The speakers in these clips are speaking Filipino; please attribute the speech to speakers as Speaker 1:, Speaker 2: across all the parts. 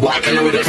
Speaker 1: walking with it.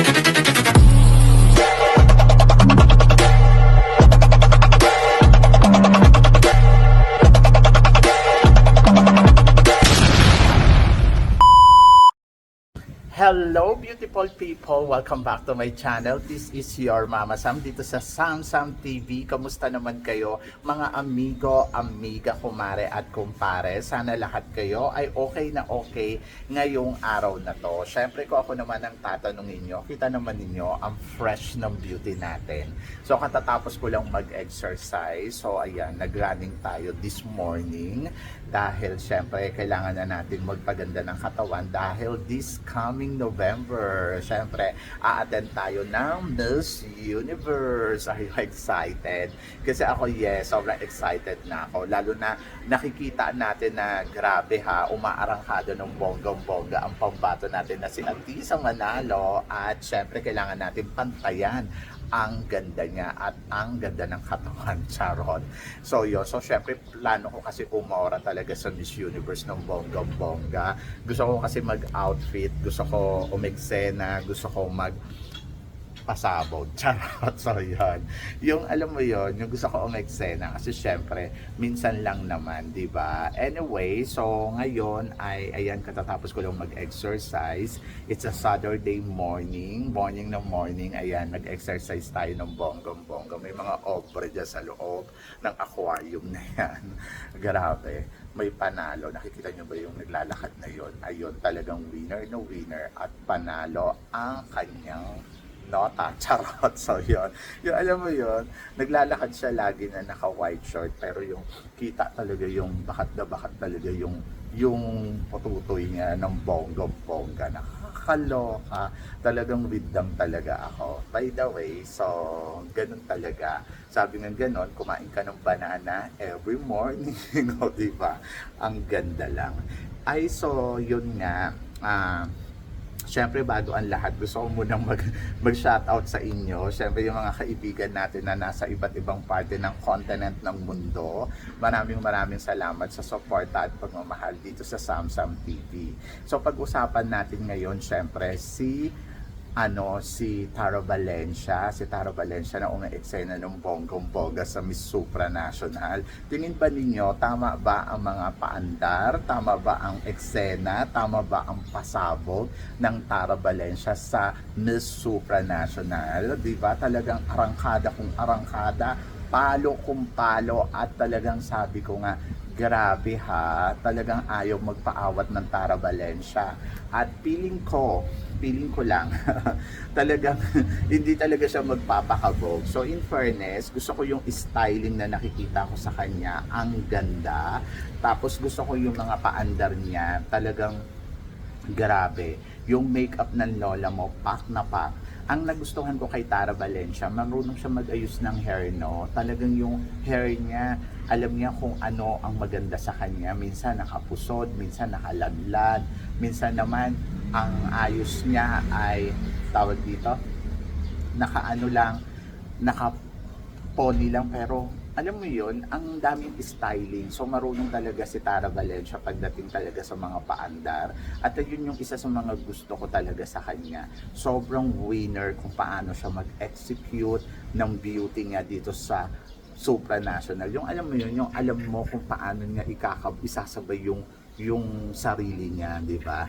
Speaker 2: Hello beautiful people! Welcome back to my channel. This is your Mama Sam dito sa Sam Sam TV. Kamusta naman kayo mga amigo, amiga, kumare at kumpare? Sana lahat kayo ay okay na okay ngayong araw na to. Syempre ko ako naman ang tatanungin nyo. Kita naman ninyo ang fresh ng beauty natin. So katatapos ko lang mag-exercise. So ayan, nag-running tayo this morning. Dahil syempre kailangan na natin magpaganda ng katawan dahil this coming November, syempre a-attend tayo ng Miss Universe. Are you excited? Kasi ako yes, sobrang excited na ako. Lalo na nakikita natin na grabe ha, umaarangkada ng bonggang-bongga ang pambato natin na si Atisa Manalo. At syempre kailangan natin pantayan ang ganda niya at ang ganda ng katawan, charot. So yun, so syempre plano ko kasi umora talaga sa Miss Universe ng bonggang-bongga. Gusto ko kasi mag-outfit, gusto ko umeksena, gusto ko pasabog, charot. So yun, yung alam mo yun, yung gusto ko umeksena kasi syempre minsan lang naman, di ba? Anyway, so ngayon ay ayan, katatapos ko lang mag-exercise. It's a Saturday morning na morning, ayan, nag-exercise tayo ng bonggang-bongga. May mga obre dyan sa loob ng aquarium na yan. Grabe, may panalo. Nakikita nyo ba yung naglalakad na yun? Ayun, talagang winner na winner at panalo ang kanyang nota, charot. So yun, yung alam mo yun, naglalakad siya lagi na naka white short pero yung kita talaga yung bakat na bakat talaga yung patutoy niya ng bongga-bongga. Nakakaloka, talagang widam talaga ako. By the way, so ganun talaga, sabi nga ganun, kumain ka ng banana every morning. No, diba? Ang ganda lang. Ay, so yun nga, syempre bago ang lahat, gusto ko munang mag-shoutout sa inyo. Syempre yung mga kaibigan natin na nasa iba't ibang parte ng continent ng mundo. Maraming salamat sa suporta at pagmamahal dito sa Sam Sam TV. So pag-usapan natin ngayon, syempre si Tara Valencia. Si Tara Valencia na uma-eksena ng bonggang-bongga sa Miss Supranational. Tingin ba ninyo, tama ba ang mga paandar? Tama ba ang eksena? Tama ba ang pasabog ng Tara Valencia sa Miss Supranational? Diba? Talagang arangkada kung arangkada, palo kung palo, at talagang sabi ko nga, grabe ha, talagang ayaw magpaawat ng Tara Valencia. At feeling ko lang, talagang hindi talaga siya magpapakabog. So in fairness, gusto ko yung styling na nakikita ko sa kanya, ang ganda. Tapos gusto ko yung mga paandar niya, talagang grabe. Yung makeup ng lola mo, pak na pak. Ang nagustuhan ko kay Tara Valencia, marunong siya mag-ayos ng hair, no? Talagang yung hair niya, alam niya kung ano ang maganda sa kanya. Minsan nakapusod, minsan nakaladlad, minsan naman ang ayos niya ay tawag dito, naka-pony lang, pero alam mo yun, ang daming styling. So marunong talaga si Tara Valencia pagdating talaga sa mga paandar. At yun yung isa sa mga gusto ko talaga sa kanya. Sobrang winner kung paano siya mag-execute ng beauty niya dito sa Supranational. Yung alam mo yun, yung alam mo kung paano niya isasabay yung sarili niya, di ba?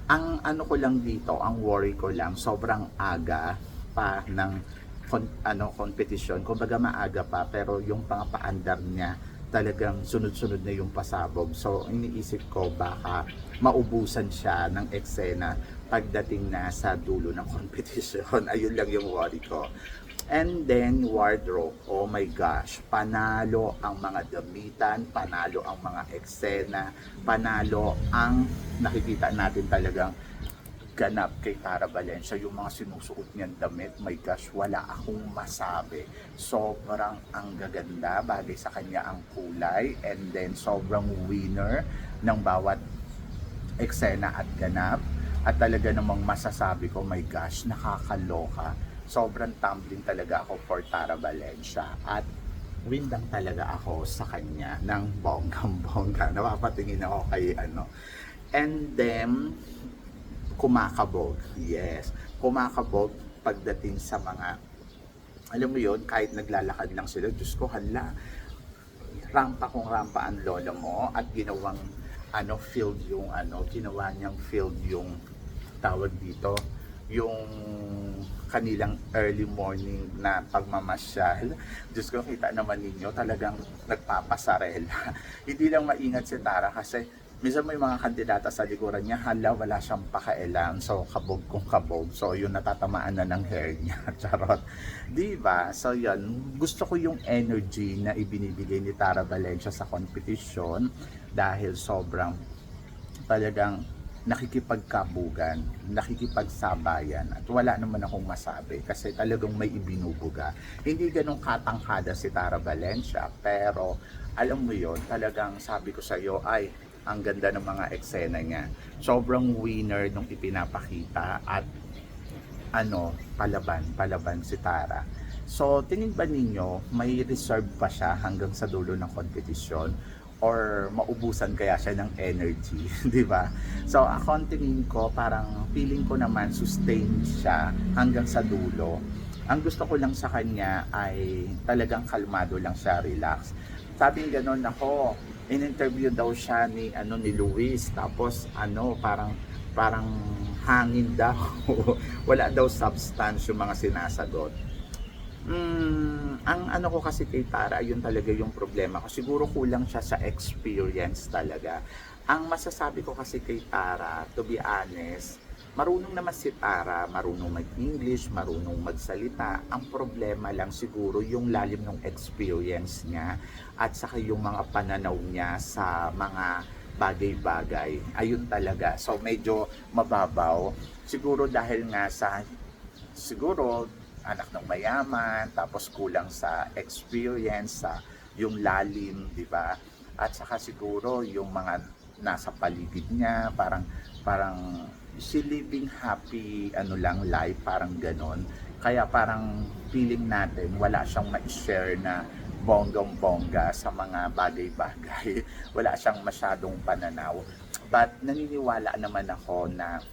Speaker 2: Ang ano ko lang dito, ang worry ko lang, sobrang aga pa ng competition. Kumbaga maaga pa, pero yung paandar niya talagang sunod-sunod na yung pasabog. So iniisip ko baka maubusan siya ng eksena pagdating na sa dulo ng competition. Ayun lang yung worry ko. And then wardrobe, oh my gosh, panalo ang mga damitan, panalo ang mga eksena, panalo ang nakikita natin talagang ganap kay Tara Valencia. Yung mga sinusuot niyang damit, my gosh, wala akong masabi. Sobrang ang gaganda, bagay sa kanya ang kulay, and then sobrang winner ng bawat eksena at ganap. At talaga namang masasabi ko, my gosh, nakakaloka. Sobrang tumbling talaga ako for Tara Valencia. At windang talaga ako sa kanya ng bonggang-bongga. Napapatingin ako kay And then, kumakabog. Yes. kumakabog pagdating sa mga, alam mo yun, kahit naglalakad lang sila, Diyos ko, hala, rampa kung rampa ang lola mo at ginawang field yung ginawa niyang field yung tawag dito, yung kanilang early morning na pagmamasyal. Diyos ko, kita naman ninyo, talagang nagpapasarela. Hindi lang maingat si Tara kasi minsan may mga kandidata sa likuran niya, hala, wala siyang pakailan. So, kabog kung kabog. So, yun, natatamaan na ng hair niya. Charot. Diba? So, yun. Gusto ko yung energy na ibinibigay ni Tara Valencia sa competition dahil sobrang talagang nakikipagkabugan, nakikipagsabayan at wala naman akong masabi kasi talagang may ibinubuga. Hindi ganun katangkada si Tara Valencia pero alam mo yon, talagang sabi ko sa iyo ay ang ganda ng mga eksena niya. Sobrang winner nung ipinapakita at palaban si Tara. So, tingin ba ninyo may reserve pa siya hanggang sa dulo ng kompetisyon? Or maubusan kaya siya ng energy, di ba? So, ako ang tingin ko, parang feeling ko naman sustain siya hanggang sa dulo. Ang gusto ko lang sa kanya ay talagang kalmado lang siya, relax. Sabi gano'n, ako, in-interview daw siya ni Luis, tapos parang hangin daw. Wala daw substance yung mga sinasagot. Ang ko kasi kay Tara, yun talaga yung problema ko. Siguro kulang siya sa experience talaga. Ang masasabi ko kasi kay Tara, to be honest, marunong naman si Tara, marunong mag-English, marunong magsalita. Ang problema lang siguro yung lalim ng experience niya at saka yung mga pananaw niya sa mga bagay-bagay. Ayun talaga. So medyo mababaw. Siguro dahil nga siguro anak ng mayaman, tapos kulang sa experience, sa yung lalim, di ba? At saka siguro yung mga nasa paligid niya, parang she living happy life, parang ganon. Kaya parang feeling natin wala siyang ma-share na bonggang-bongga sa mga bagay-bagay. Wala siyang masyadong pananaw. But naniniwala naman ako na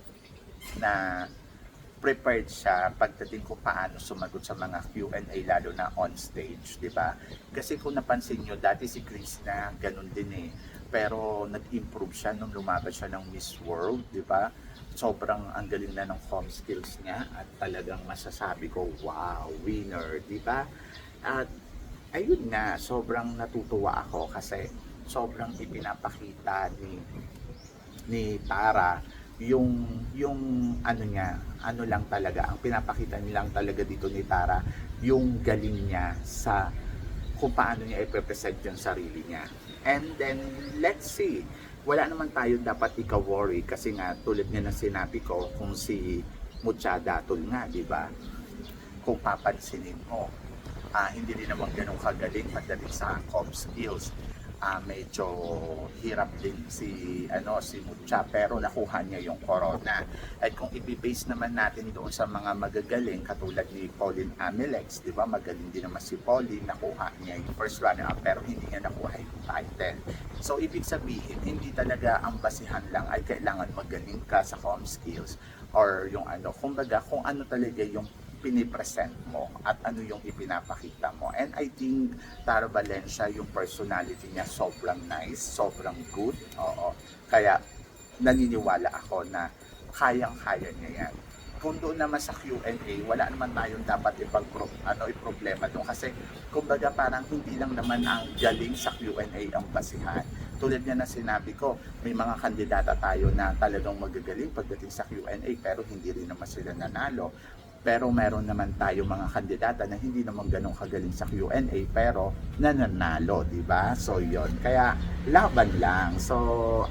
Speaker 2: prepared siya pagdating kung paano sumagot sa mga Q&A lalo na on stage, di ba? Kasi kung napansin nyo, dati si Chris na ganun din eh. Pero nag-improve siya nung lumabas siya ng Miss World, di ba? Sobrang ang galing na ng com skills niya at talagang masasabi ko, wow, winner, di ba? At ayun nga, sobrang natutuwa ako kasi sobrang ipinapakita ni Tara yung lang talaga, ang pinapakita nilang talaga dito ni Tara, yung galing niya sa kung paano niya i-represent yung sarili niya. And then, let's see, wala naman tayo dapat ika-worry kasi nga, tulad nga ng sinabi ko, kung si Mucha Datol nga, di ba? Kung papansinin mo, hindi din naman ganun kagaling pagdating sa com skills. Medyo hirap din si Mucha pero nakuha niya yung corona. At kung i-base naman natin doon sa mga magagaling katulad ni Pauline Amilex, di ba? Magaling din naman si Pauline, nakuha niya yung first runner up pero hindi niya nakuha yung title. So ibig sabihin, hindi talaga ang basihan lang ay kailangan magaling ka sa com skills or yung kumbaga kung ano talaga yung pinipresent mo at ano yung ipinapakita mo. And I think Tara Valencia, yung personality niya sobrang nice, sobrang good. Oo. Kaya naniniwala ako na kayang-kaya niya yan. Kung doon naman sa Q&A, wala naman tayong dapat i-problema doon kasi kumbaga parang hindi lang naman ang galing sa Q&A ang basihan. Tulad nga na sinabi ko, may mga kandidata tayo na talagang magagaling pagdating sa Q&A pero hindi rin naman sila nanalo. Pero meron naman tayo mga kandidata na hindi naman ganun kagaling sa Q&A pero nananalo, di ba? So yon. Kaya laban lang. So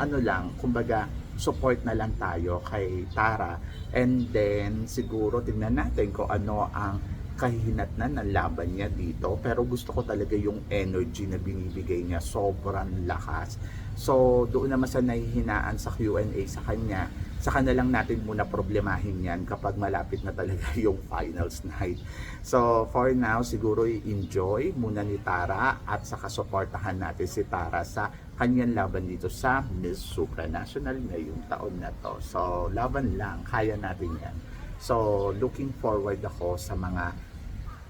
Speaker 2: kumbaga support na lang tayo kay Tara. And then siguro tingnan natin kung ano ang kahihinatnan ng laban niya dito. Pero gusto ko talaga yung energy na binibigay niya, sobrang lakas. So doon naman sa nahihinaan sa Q&A sa kanya, saka na lang natin muna problemahin yan kapag malapit na talaga yung finals night. So for now, siguro i-enjoy muna ni Tara at saka supportahan natin si Tara sa kanyang laban dito sa Miss Supranational ngayong taon na to. So laban lang, kaya natin yan. So, looking forward ako sa mga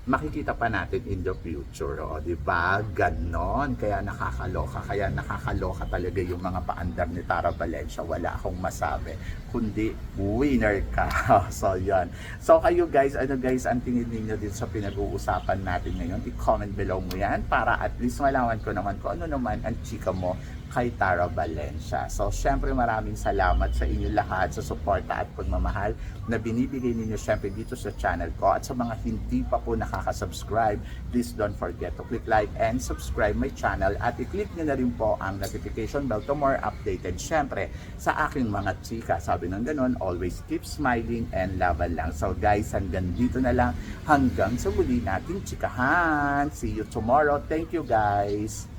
Speaker 2: makikita pa natin in the future, o, di ba? Ganon, kaya nakakaloka talaga yung mga paandar ni Tara Valencia. Wala akong masabi, kundi winner ka. So, yan. So, kayo guys, ano guys, ang tingin ninyo din sa pinag-uusapan natin ngayon? I-comment below mo yan para at least malaman ko naman kung ano naman ang chika mo kay Tara Valencia. So, syempre maraming salamat sa inyo lahat sa suporta at pagmamahal na binibigay ninyo syempre dito sa channel ko. At sa mga hindi pa po nakaka-subscribe, please don't forget to click like and subscribe my channel at i-click nyo na rin po ang notification bell to more updated syempre sa aking mga chika. Sabi ng ganun, always keep smiling and laban lang. So guys, hanggang dito na lang. Hanggang sa muli nating chikahan. See you tomorrow. Thank you guys.